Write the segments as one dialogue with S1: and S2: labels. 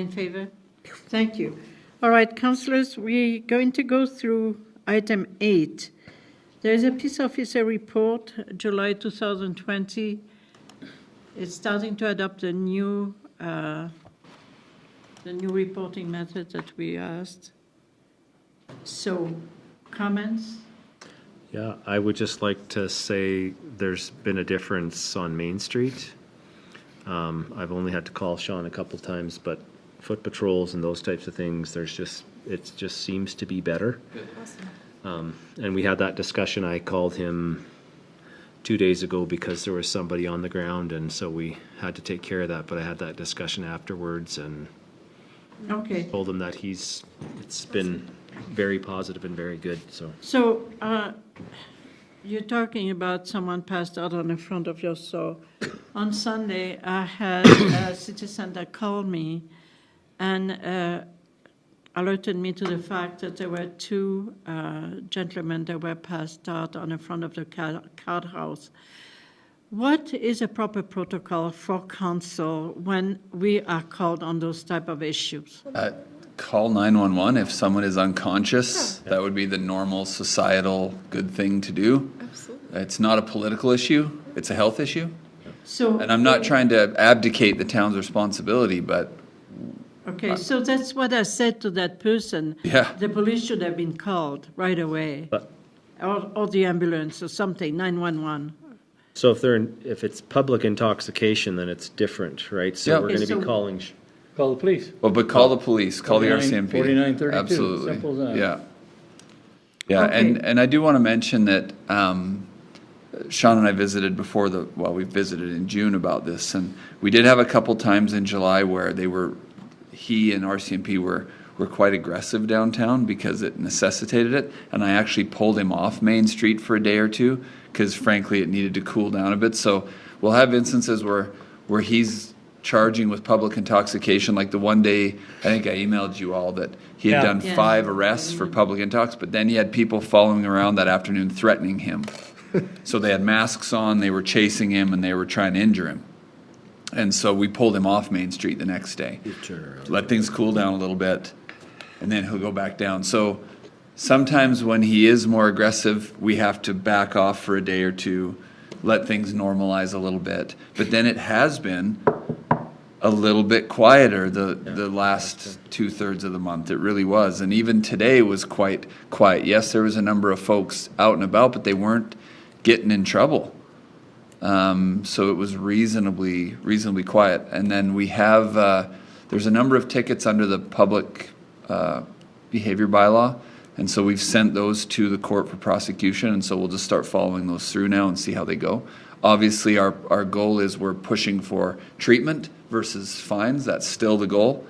S1: In favor? Thank you. All right, councillors, we're going to go through item 8. There is a peace officer report, July 2020. It's starting to adopt the new reporting method that we asked. So, comments?
S2: Yeah, I would just like to say there's been a difference on Main Street. I've only had to call Sean a couple times, but foot patrols and those types of things, it just seems to be better.
S3: Good. Awesome.
S2: And we had that discussion. I called him 2 days ago because there was somebody on the ground, and so we had to take care of that. But I had that discussion afterwards and told him that it's been very positive and very good.
S1: So you're talking about someone passed out on the front of your store. On Sunday, I had a citizen that called me and alerted me to the fact that there were 2 gentlemen that were passed out on the front of the card house. What is a proper protocol for council when we are called on those type of issues?
S4: Call 911 if someone is unconscious. Yeah. That would be the normal societal good thing to do. Absolutely. It's not a political issue. It's a health issue. And I'm not trying to abdicate the town's responsibility, but...
S1: Okay, so that's what I said to that person.
S4: Yeah.
S1: The police should have been called right away. Or the ambulance or something, 911.
S2: So if it's public intoxication, then it's different, right? So we're going to be calling...
S5: Call the police.
S4: Well, but call the police. Call the RCMP.
S5: 4932.
S4: Absolutely.
S5: Simple as that.
S4: Yeah. Yeah,
S1: Okay.
S4: and I do want to mention that Sean and I visited we visited in June about this, and we did have a couple times in July where he and RCMP were quite aggressive downtown because it necessitated it, and I actually pulled him off Main Street for a day or two because frankly it needed to cool down a bit. So we'll have instances where he's charging with public intoxication, like the one day I think I emailed you all that he had done 5 arrests for public intox, but then he had people following around that afternoon threatening him. So they had masks on, they were chasing him, and they were trying to injure him. And so we pulled him off Main Street the next day. Let things cool down a little bit, and then he'll go back down. So sometimes when he is more aggressive, we have to back off for a day or two, let things normalize a little bit. But then it has been a little bit quieter the last 2/3 of the month. It really was. And even today was quite quiet. Yes, there was a number of folks out and about, but they weren't getting in trouble. So it was reasonably quiet. And then we have, there's a number of tickets under the public behavior bylaw. And so we've sent those to the court for prosecution. And so we'll just start following those through now and see how they go. Obviously, our goal is we're pushing for treatment versus fines. That's still the goal.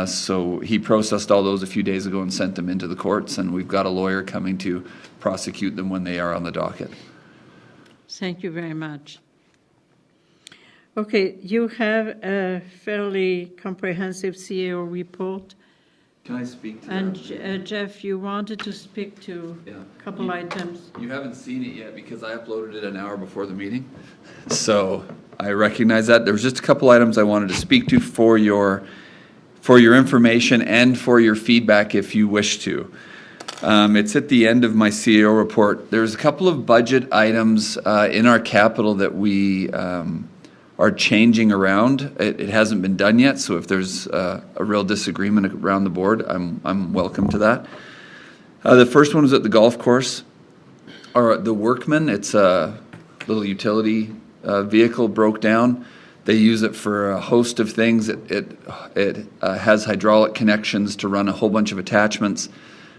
S4: So he processed all those a few days ago and sent them into the courts. And we've got a lawyer coming to prosecute them when they are on the docket.
S1: Thank you very much. Okay, you have a fairly comprehensive CAO report.
S4: Can I speak to
S1: and
S4: that?
S1: And Jeff, you wanted to speak to a couple items.
S4: You haven't seen it yet because I uploaded it an hour before the meeting. So I recognize that. There was just a couple items I wanted to speak to for your information and for your feedback if you wish to. It's at the end of my CAO report. There's a couple of budget items in our capital that we are changing around. It hasn't been done yet, so if there's a real disagreement around the board, I'm welcome to that. The first one was at the golf course. The Workman, it's a little utility vehicle, broke down. They use it for a host of things. It has hydraulic connections to run a whole bunch of attachments.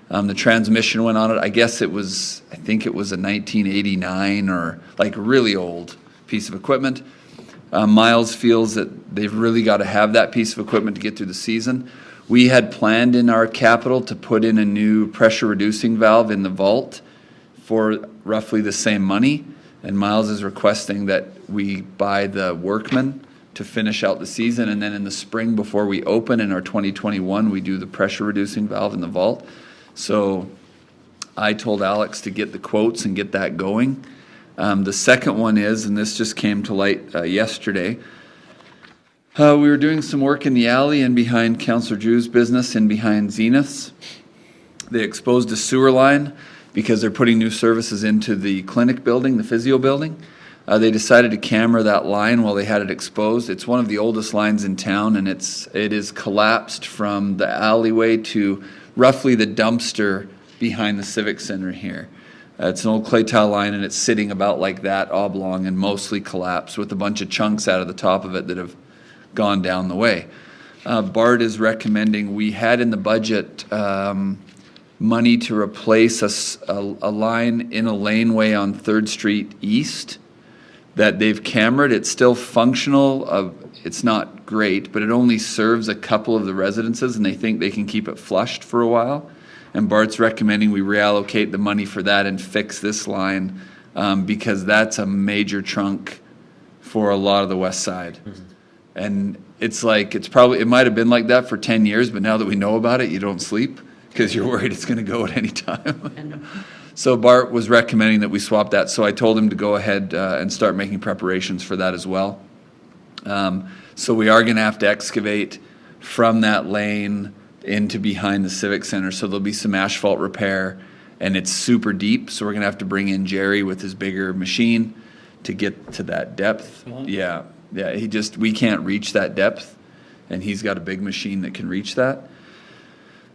S4: The transmission went on it. I think it was a 1989 or like really old piece of equipment. Miles feels that they've really got to have that piece of equipment to get through the season. We had planned in our capital to put in a new pressure reducing valve in the vault for roughly the same money. And Miles is requesting that we buy the Workman to finish out the season. And then in the spring before we open in our 2021, we do the pressure reducing valve in the vault. So I told Alex to get the quotes and get that going. The second one is, and this just came to light yesterday, We were doing some work in the alley and behind Councillor Drew's business and behind Zenith's. They exposed a sewer line because they're putting new services into the clinic building, the physio building. They decided to camera that line while they had it exposed. It's one of the oldest lines in town, and it is collapsed from the alleyway to roughly the dumpster behind the Civic Center here. It's an old clay tile line, and it's sitting about like that, oblong and mostly collapsed with a bunch of chunks out of the top of it that have gone down the way. Bart is recommending, we had in the budget money to replace a line in a laneway on 3rd Street East that they've cameraed. It's still functional. It's not great, but it only serves a couple of the residences, and they think they can keep it flushed for a while. And Bart's recommending we reallocate the money for that and fix this line because that's a major trunk for a lot of the west side. And it might have been like that for 10 years, but now that we know about it, you don't sleep because you're worried it's going to go at any time. So Bart was recommending that we swap that. So I told him to go ahead and start making preparations for that as well. So we are going to have to excavate from that lane into behind the Civic Center. So there'll be some asphalt repair, and it's super deep. So we're going to have to bring in Gerry with his bigger machine to get to that depth. Yeah. We can't reach that depth, and he's got a big machine that can reach that.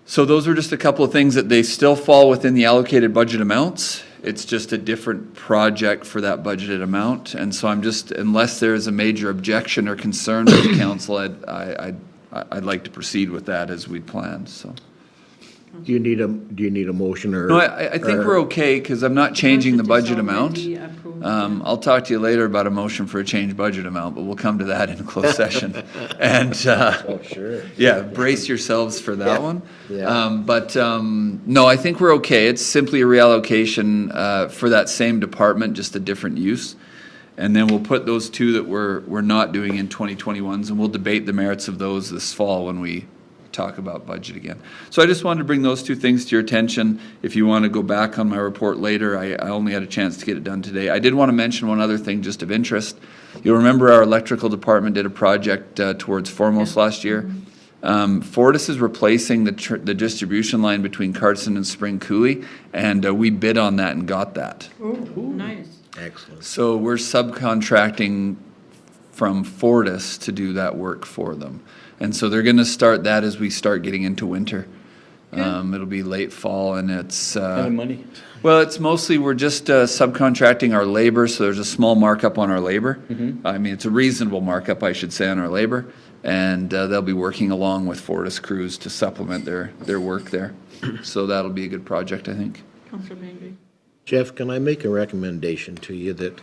S4: So those are just a couple of things that they still fall within the allocated budget amounts. It's just a different project for that budgeted amount. And so unless there is a major objection or concern from the council, I'd like to proceed with that as we'd planned, so.
S3: Do you need a motion or?
S4: No, I think we're okay because I'm not changing the budget amount. I'll talk to you later about a motion for a changed budget amount, but we'll come to that in closed session. And
S3: Sure.
S4: yeah, brace yourselves for that one.
S3: Yeah.
S4: No, I think we're okay. It's simply a reallocation for that same department, just a different use. And then we'll put those two that we're not doing in 2021s, and we'll debate the merits of those this fall when we talk about budget again. So I just wanted to bring those two things to your attention. If you want to go back on my report later, I only had a chance to get it done today. I did want to mention one other thing just of interest. You'll remember our electrical department did a project towards Foremost last year. Fortis is replacing the distribution line between Cardston and Spring Coulee, and we bid on that and got that.
S1: Oh, nice.
S3: Excellent.
S4: So we're subcontracting from Fortis to do that work for them. And so they're going to start that as we start getting into winter. It'll be late fall, and it's...
S5: kind of money?
S4: Well, it's mostly we're just subcontracting our labor, so there's a small markup on our labor. I mean, it's a reasonable markup, I should say, on our labor. And they'll be working along with Fortis crews to supplement their work there. So that'll be a good project, I think.
S1: Councillor Bengry.
S3: Jeff, can I make a recommendation to you that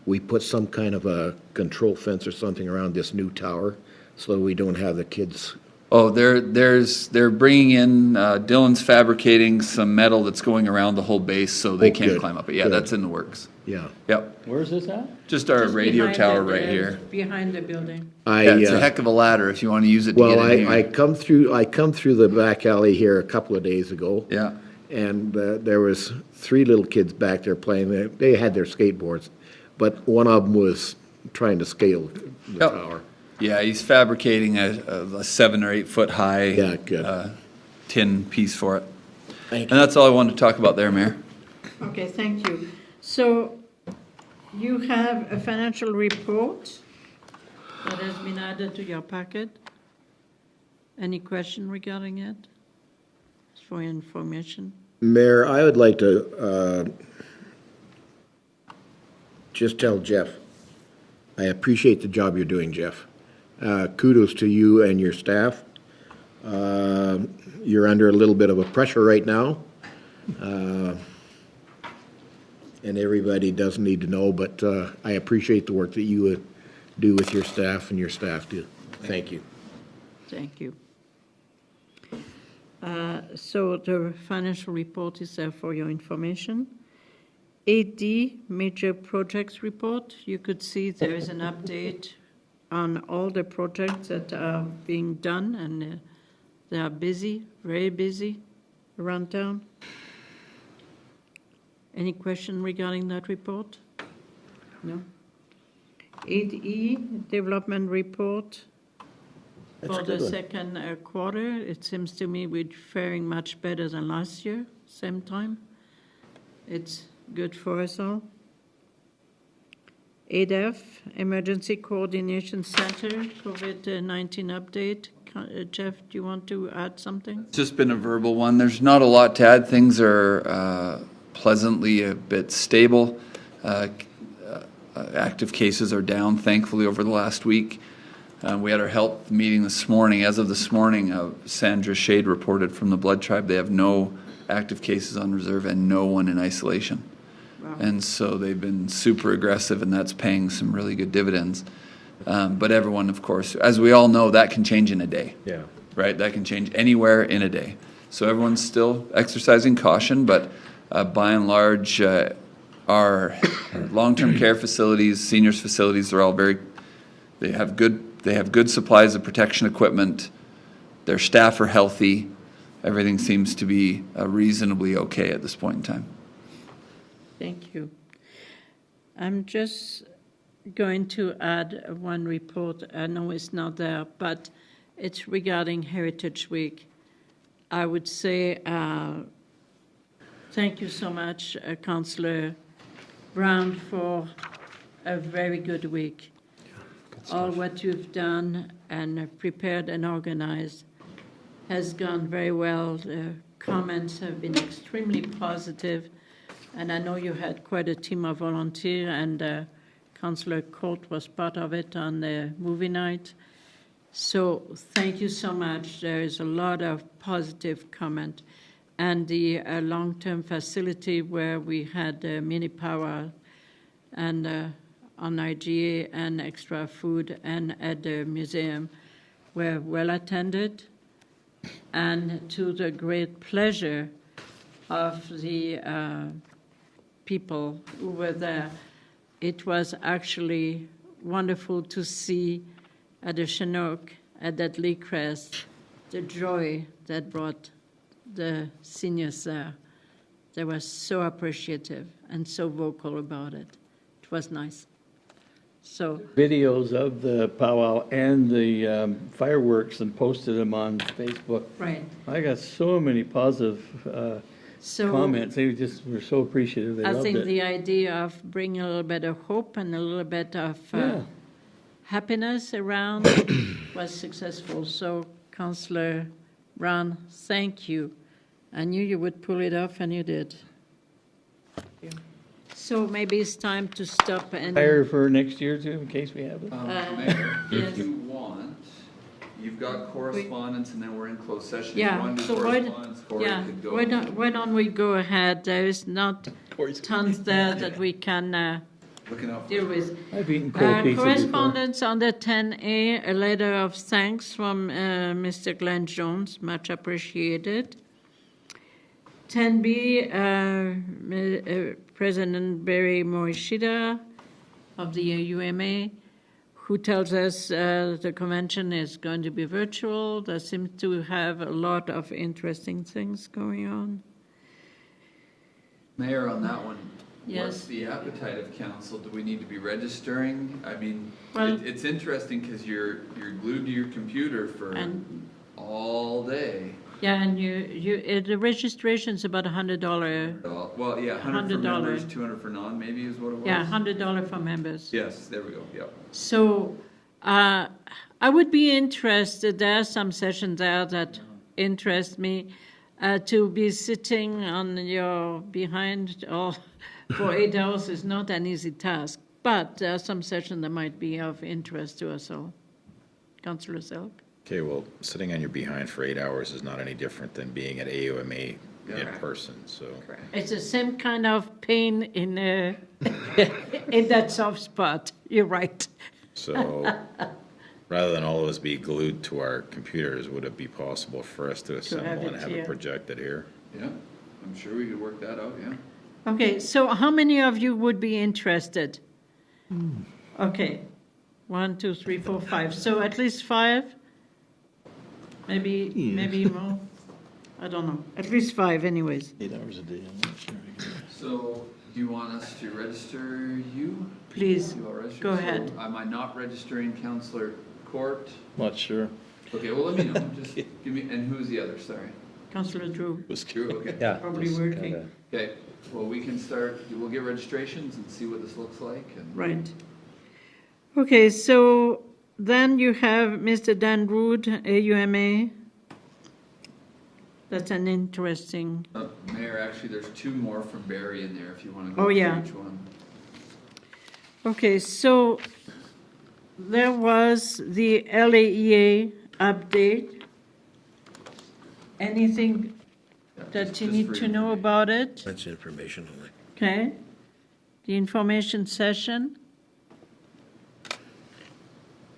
S3: we put some kind of a control fence or something around this new tower so we don't have the kids?
S4: Oh, they're bringing in, Dylan's fabricating some metal that's going around the whole base so they can't
S3: good.
S4: climb up it. Yeah,
S3: Good.
S4: that's in the works.
S3: Yeah.
S4: Yep.
S5: Where is this at?
S4: Just our
S1: Just
S4: radio
S1: behind
S4: tower
S1: the-
S4: right here.
S1: Behind the building.
S4: Yeah, it's a heck of a ladder if you want to use it to
S3: Well,
S4: get in
S3: I
S4: here.
S3: come through the back alley here a couple of days ago.
S4: Yeah.
S3: And there was 3 little kids back there playing. They had their skateboards, but one of them was trying to scale the
S4: Yep.
S3: tower.
S4: Yeah, he's fabricating a 7 or 8 foot high
S3: Yeah, good.
S4: tin piece for it.
S3: Thank
S4: And that's all I wanted to talk about there, Mayor.
S1: Okay, thank you. So you have a financial report that has been added to your packet. Any question regarding it? It's for your information.
S3: Mayor, I would like to just tell Jeff, I appreciate the job you're doing, Jeff. Kudos to you and your staff. You're under a little bit of a pressure right now. And everybody does need to know, but I appreciate the work that you do with your staff and your staff do. Thank you.
S1: Thank you. So the financial report is there for your information. 8D, major projects report. You could see there is an update on all the projects that are being done, and they are busy, very busy around town. Any question regarding that report? No? 8E, development report.
S3: That's
S1: For
S3: a
S1: the
S3: good one.
S1: second quarter, it seems to me we're faring much better than last year, same time. It's good for us all. ADF, Emergency Coordination Center, COVID-19 update. Jeff, do you want to add something?
S4: It's just been a verbal one. There's not a lot to add. Things are pleasantly a bit stable. Active cases are down, thankfully, over the last week. We had our health meeting this morning. As of this morning, Sandra Shade reported from the Blood Tribe they have no active cases on reserve and no one in isolation.
S1: Wow.
S4: And so they've been super aggressive, and that's paying some really good dividends. But everyone, of course, as we all know, that can change in a day.
S2: Yeah.
S4: Right? That can change anywhere in a day. So everyone's still exercising caution, but by and large, our long-term care facilities, seniors facilities, they're all they have good supplies of protection equipment. Their staff are healthy. Everything seems to be reasonably okay at this point in time.
S1: Thank you. I'm just going to add one report. I know it's not there, but it's regarding Heritage Week. I would say thank you so much, Councillor Brown, for a very good week. All what you've done and prepared and organized has gone very well. The comments have been extremely positive, and I know you had quite a team of volunteers, and Councillor Court was part of it on the movie night. So thank you so much. There is a lot of positive comment. And the long-term facility where we had mini power and on IGA and extra food and at the museum were well attended, and to the great pleasure of the people who were there. It was actually wonderful to see at the Chinook, at that Lee Crest, the joy that brought the seniors there. They were so appreciative and so vocal about it. It was nice. So
S5: Videos of the powwow and the fireworks and posted them on Facebook.
S1: right.
S5: I got so many positive comments. They just were so appreciative. They
S1: I
S5: loved
S1: think
S5: it.
S1: the idea of bringing a little bit of hope and a little bit of happiness around was successful. So, Councillor Brown, thank you. I knew you would pull it off, and you did. So maybe it's time to stop and
S5: Hire for next year too, in case we have it.
S4: Mayor,
S1: yes.
S4: if you want, you've got correspondence, and then we're in closed session. If you
S1: Yeah.
S4: want to do
S1: So
S4: correspondence, Corey
S1: yeah.
S4: could go.
S1: Why don't we go ahead? There is not tons there that we can
S4: Looking out for
S1: deal with.
S5: I've eaten cold pizza
S1: Correspondence under 10A, a letter of thanks from Mr. Glenn Jones, much appreciated. 10B, President Barry Morishida of the UMA, who tells us the convention is going to be virtual. There seems to have a lot of interesting things going on.
S4: Mayor, on that one,
S1: Yes.
S4: what's the appetite of council? Do we need to be registering? I mean,
S1: Well-
S4: it's interesting because you're glued to your computer for
S1: And
S4: all day.
S1: yeah, and the registration's about $100.
S4: Well, yeah, 100 for
S1: $100.
S4: members, 200 for non, maybe is what it was?
S1: Yeah, $100 for members.
S4: Yes, there we go, yep.
S1: So I would be interested, there are some sessions there that interest me, to be sitting on your behind or for 8 hours is not an easy task, but there are some sessions that might be of interest to us all. Councillor Selk?
S6: Okay, well, sitting on your behind for 8 hours is not any different than being at AUMA in
S4: Yeah.
S6: person, so.
S1: It's the same kind of pain in in that soft spot. You're right.
S6: So, rather than all of us be glued to our computers, would it be possible for us to assemble
S1: have
S6: and
S1: it
S6: have
S1: here.
S6: it projected here?
S4: Yeah, I'm sure we could work that out, yeah.
S1: Okay, so how many of you would be interested? Okay, 1, 2, 3, 4, 5. So at least 5? Maybe more? I don't know. At least 5 anyways.
S5: 8 hours a day, I'm not sure.
S4: So, do you want us to register you?
S1: Please,
S4: You all registered?
S1: go
S4: So,
S1: ahead.
S4: am I not registering Councillor Court?
S5: Not sure.
S4: Okay, well, let me know, just give me, and who's the other, sorry?
S1: Councillor Drew,
S4: Drew, okay.
S2: Yeah.
S1: Probably
S2: just
S1: working.
S2: kinda-
S4: Okay, well, we can start, we'll get registrations and see what this looks like, and.
S1: right. Okay, so then you have Mr. Dan Rood, AUMA. That's an interesting,
S4: Mayor, actually, there's two more from Barry in there, if you want to go
S1: Oh,
S4: through
S1: yeah.
S4: each one.
S1: okay, so there was the LAEA update. Anything
S4: Yeah,
S1: that
S4: just-
S1: you
S4: just
S1: need
S4: for
S1: to know
S4: information.
S1: about it?
S3: That's information only.
S1: Okay. The information session?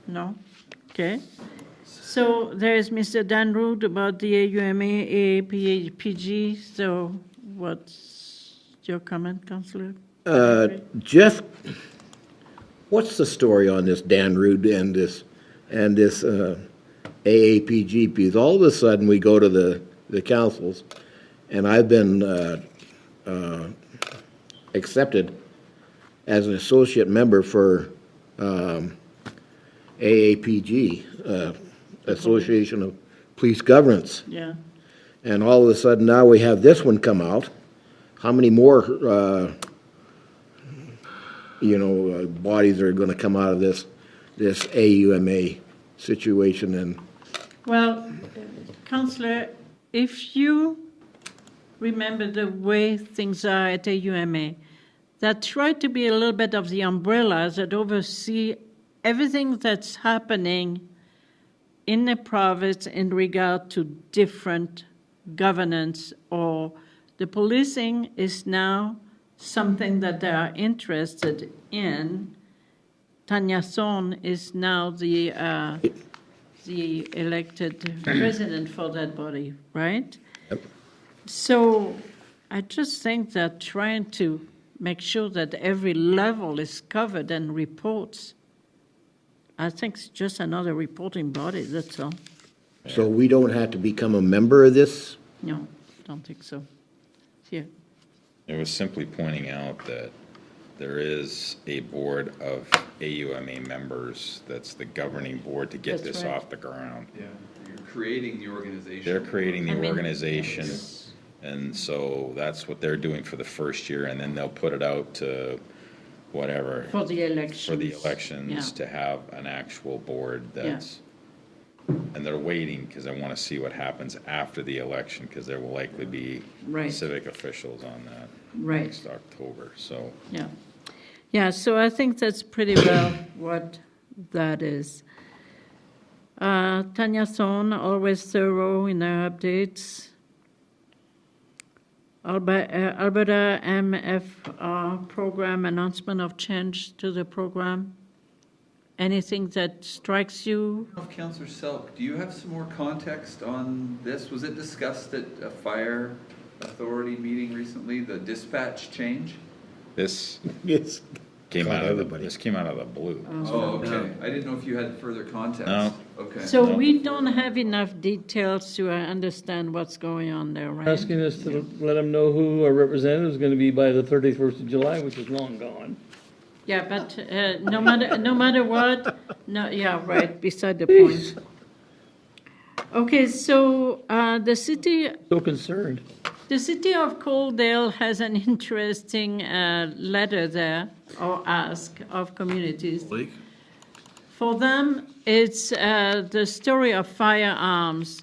S1: No? Okay. So there is Mr. Dan Rood about the AUMA, AAPG. So what's your comment, Councillor?
S3: Jeff, what's the story on this Dan Rood and this AAPG? Because all of a sudden we go to the councils, and I've been accepted as an associate member for AAPG, Association of Police Governance.
S1: Yeah.
S3: And all of a sudden now we have this one come out. How many more, bodies are going to come out of this AUMA situation? And
S1: Well, Councillor, if you remember the way things are at AUMA, that try to be a little bit of the umbrellas that oversee everything that's happening in the province in regard to different governance, or the policing is now something that they are interested in. Tanya Thorne is now the elected president for that body, right?
S3: Yep.
S1: So I just think that trying to make sure that every level is covered and reports, I think it's just another reporting body, that's all.
S3: so we don't have to become a member of this?
S1: No, don't think so. Here.
S6: It was simply pointing out that there is a board of AUMA members that's the governing board to get
S1: That's
S6: this
S1: right.
S6: off the ground.
S4: Yeah, you're creating the organization.
S6: They're creating
S1: I
S6: the
S1: mean,
S6: organization,
S1: yes.
S6: and so that's what they're doing for the first year, and then they'll put it out to whatever,
S1: For the elections.
S6: for the elections,
S1: Yeah.
S6: to have an actual board that's, and they're waiting, because they want to see what happens after the election, because there will likely be
S1: Right.
S6: civic officials on that
S1: Right.
S6: next October, so.
S1: Yeah. Yeah, so I think that's pretty well what that is. Tanya Thorne, always thorough in her updates. Alberta MFR program, announcement of change to the program. Anything that strikes you?
S4: Councillor Selk, do you have some more context on this? Was it discussed at a fire authority meeting recently, the dispatch change?
S6: This
S3: Yes.
S6: came
S3: Caught
S6: out of
S3: everybody.
S6: this came out of the blue.
S4: Oh, okay. I didn't know if you had further context.
S6: No.
S4: Okay.
S1: So
S6: No.
S1: we don't have enough details to understand what's going on there, right?
S5: Asking us to let them know who our representative is going to be by the 31st of July, which is long gone.
S1: Yeah, but no matter what, no, yeah, right, beside the point. Okay, so the city
S5: So concerned.
S1: of Coaldale has an interesting letter there, or ask, of communities. For them, it's the story of firearms,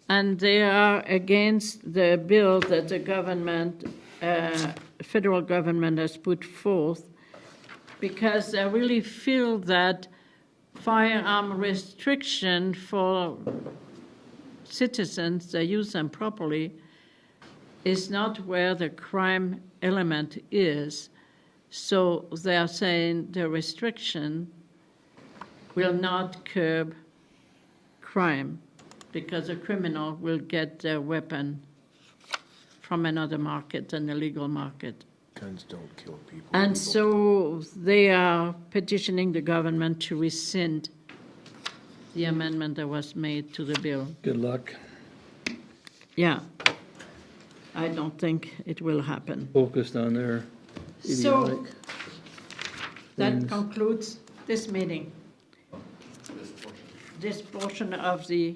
S1: and they are against the bill that the government, federal government has put forth, because they really feel that firearm restriction for citizens, they use them properly, is not where the crime element is. So they are saying the restriction will not curb crime, because a criminal will get their weapon from another market, an illegal market.
S3: Guns don't kill people.
S1: And so they are petitioning the government to rescind the amendment that was made to the bill.
S5: Good luck.
S1: Yeah, I don't think it will happen.
S5: Focused on their
S1: So
S5: idiotic.
S1: that concludes this meeting. this portion of the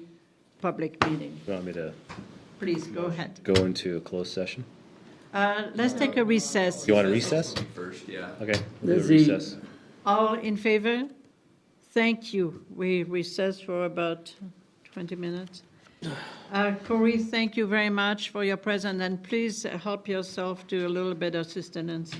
S1: public meeting.
S2: You want me to
S1: Please, go ahead.
S2: go into a closed session?
S1: Let's take a recess.
S2: You want a recess?
S4: First, yeah.
S2: Okay, we'll do a
S5: Lizzie.
S2: recess.
S1: All in favor? Thank you. We recess for about 20 minutes. Corey, thank you very much for your presence, and please help yourself to a little bit of sustenance.